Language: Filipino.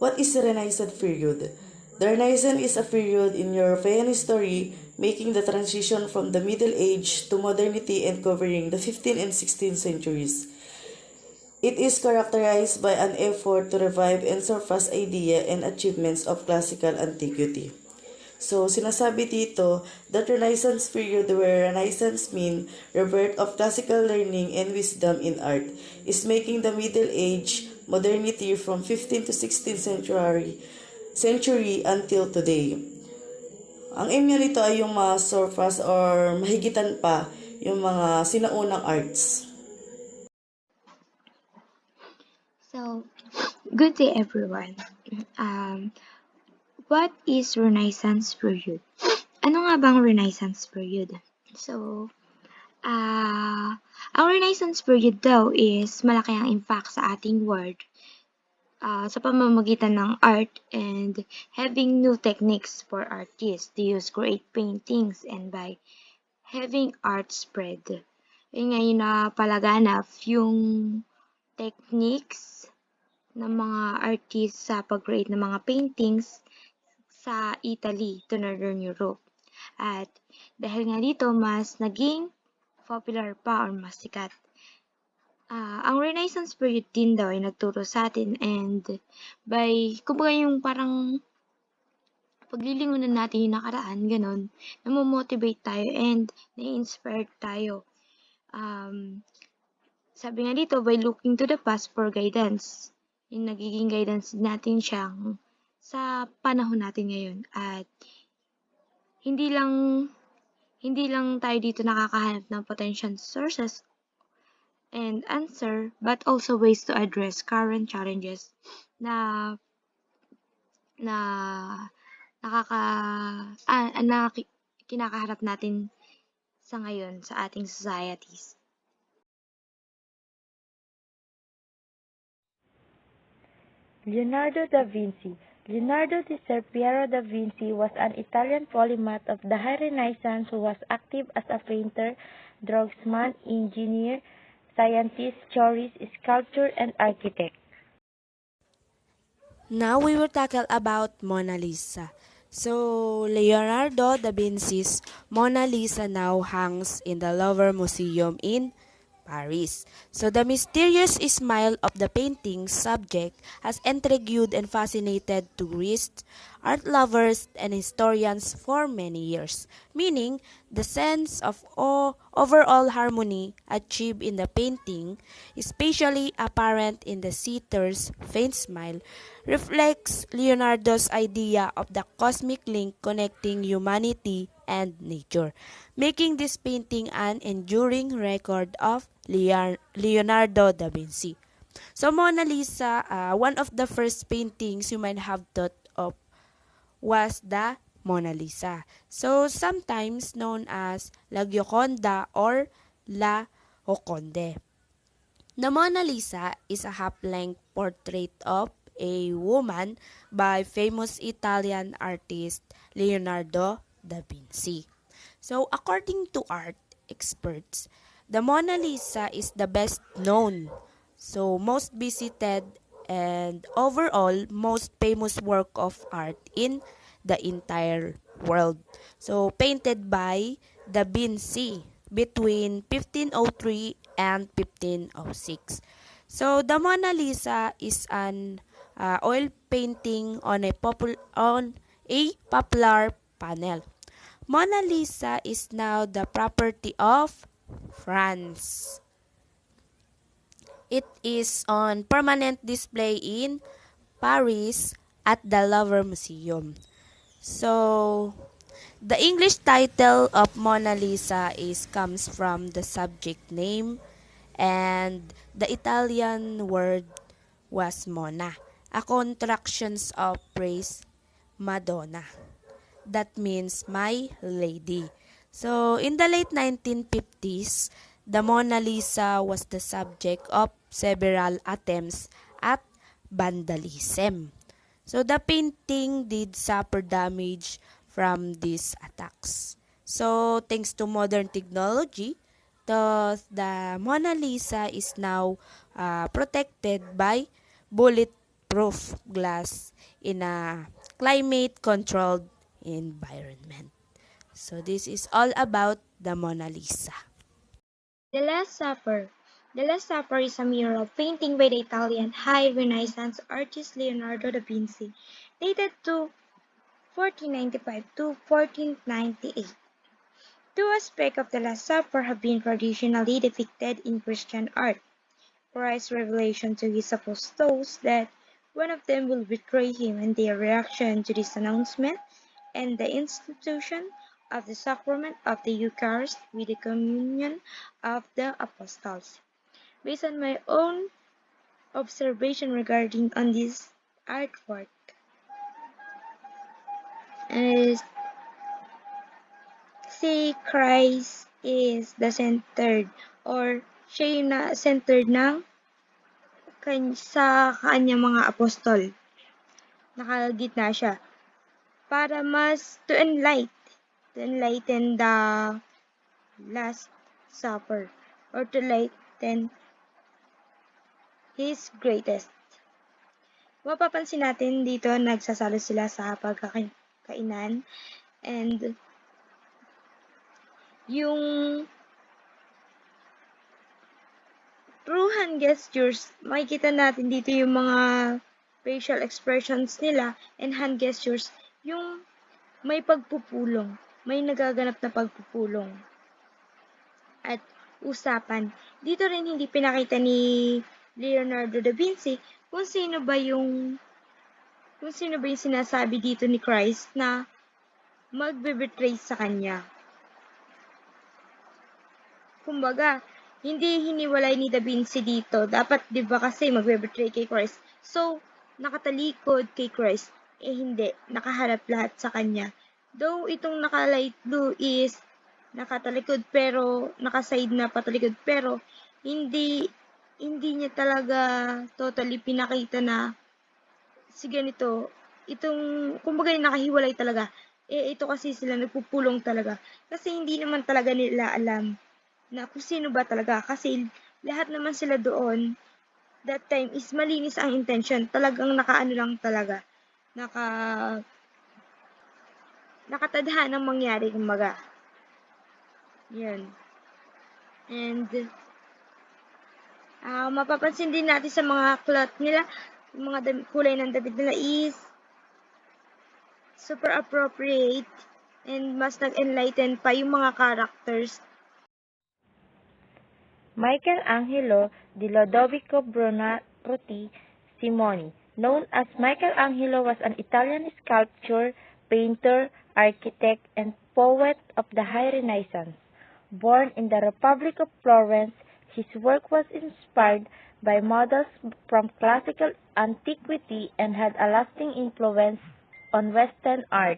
What is the Renaissance period? The Renaissance is a period in European history making the transition from the Middle Age to modernity and covering the 15th and 16th centuries. It is characterized by an effort to revive and surpass idea and achievements of classical antiquity. So, sinasabi dito that Renaissance period, where Renaissance mean rebirth of classical learning and wisdom in art, is making the Middle Age modernity from 15th to 16th century until today. Ang aim niya nito ay yung ma-surpass or mahigitan pa yung mga sinaunang arts. So, good day everyone. What is Renaissance period? Ano nga bang Renaissance period? So, ang Renaissance period daw is malaki ang impact sa ating world sa pamamagitan ng art and having new techniques for artists to use great paintings and by having art spread. Yun nga yung napalaganap yung techniques ng mga artists sa pag-create ng mga paintings sa Italy to Northern Europe. At dahil nga dito, mas naging popular pa or mas sikat. Ang Renaissance period din daw ay nagturo sa atin and by, kumbaga yung parang paglilingunan natin yung nakaraan, ganun, namomotivate tayo and na-inspired tayo. Sabi nga dito, by looking to the past for guidance, yung nagiging guidance natin siyang sa panahon natin ngayon. At hindi lang tayo dito nakakahanap ng potential sources and answer, but also ways to address current challenges na kinakaharap natin sa ngayon sa ating societies. Leonardo da Vinci. Leonardo di Ser Piero da Vinci was an Italian polymath of the High Renaissance who was active as a painter, draughtsman, engineer, scientist, jurist, sculptor, and architect. Now we will tackle about Mona Lisa. So, Leonardo da Vinci's Mona Lisa now hangs in the Louvre Museum in Paris. So, the mysterious smile of the painting's subject has intrigued and fascinated tourists, art lovers, and historians for many years, meaning the sense of overall harmony achieved in the painting, especially apparent in the sitter's faint smile, reflects Leonardo's idea of the cosmic link connecting humanity and nature, making this painting an enduring record of Leonardo da Vinci. So Mona Lisa, one of the first paintings you might have thought of was the Mona Lisa. So sometimes known as La Gioconda or La Joconde. The Mona Lisa is a half-length portrait of a woman by famous Italian artist Leonardo da Vinci. So according to art experts, the Mona Lisa is the best known, so most visited, and overall most famous work of art in the entire world. So painted by da Vinci between 1503 and 1506. So the Mona Lisa is an oil painting on a popular panel. Mona Lisa is now the property of France. It is on permanent display in Paris at the Louvre Museum. So, the English title of Mona Lisa comes from the subject name, and the Italian word was Mona, a contraction of phrase Madonna. That means my lady. So, in the late 1950s, the Mona Lisa was the subject of several attempts at vandalism. So, the painting did suffer damage from these attacks. So, thanks to modern technology, the Mona Lisa is now protected by bulletproof waterproof glass in a climate-controlled environment. So this is all about the Mona Lisa. The Last Supper. The Last Supper is a mural painting by the Italian High Renaissance artist Leonardo da Vinci, dated to 1495 to 1498. Two aspects of the Last Supper have been traditionally depicted in Christian art. Christ's revelation to his apostles that one of them will betray him and their reaction to this announcement, and the institution of the sacrament of the Eucharist with the communion of the apostles. Based on my own observation regarding on this artwork, is si Christ is the centered, or siya yung centered ng sa kanyang mga apostol. Nakagitna siya. Para mas to enlighten the Last Supper, or to enlighten His greatest. Mapapansin natin dito, nagsasalo sila sa pagkakainan, and yung through hand gestures, makikita natin dito yung mga facial expressions nila and hand gestures, yung may pagpupulong, may nagaganap na pagpupulong at usapan. Dito rin hindi pinakita ni Leonardo da Vinci kung sino ba yung sinasabi dito ni Christ na magbe-betray sa kanya. Kumbaga, hindi hiniwalay ni Da Vinci dito. Dapat, di ba kasi, magbe-betray kay Christ. So, nakatalikod kay Christ. Hindi. Nakaharap lahat sa kanya. Though, itong naka-light blue is nakatalikod pero, naka-side na patalikod. Pero, hindi niya talaga totally pinakita na si ganito. Itong, kumbaga, nakahiwalay talaga. Ito kasi sila nagpupulong talaga. Kasi hindi naman talaga nila alam na kung sino ba talaga, kasi lahat naman sila doon that time is malinis ang intention, talagang nakaano lang talaga, nakatadha ng mangyari, kumbaga yun. And mapapansin din natin sa mga cloth nila, yung mga kulay ng damit nila is super appropriate and mas nag-enlighten pa yung mga characters. Michelangelo di Lodovico Buonarroti Simoni, known as Michelangelo, was an Italian sculptor, painter, architect, and poet of the High Renaissance. Born in the Republic of Florence, his work was inspired by models from classical antiquity and had a lasting influence on Western art.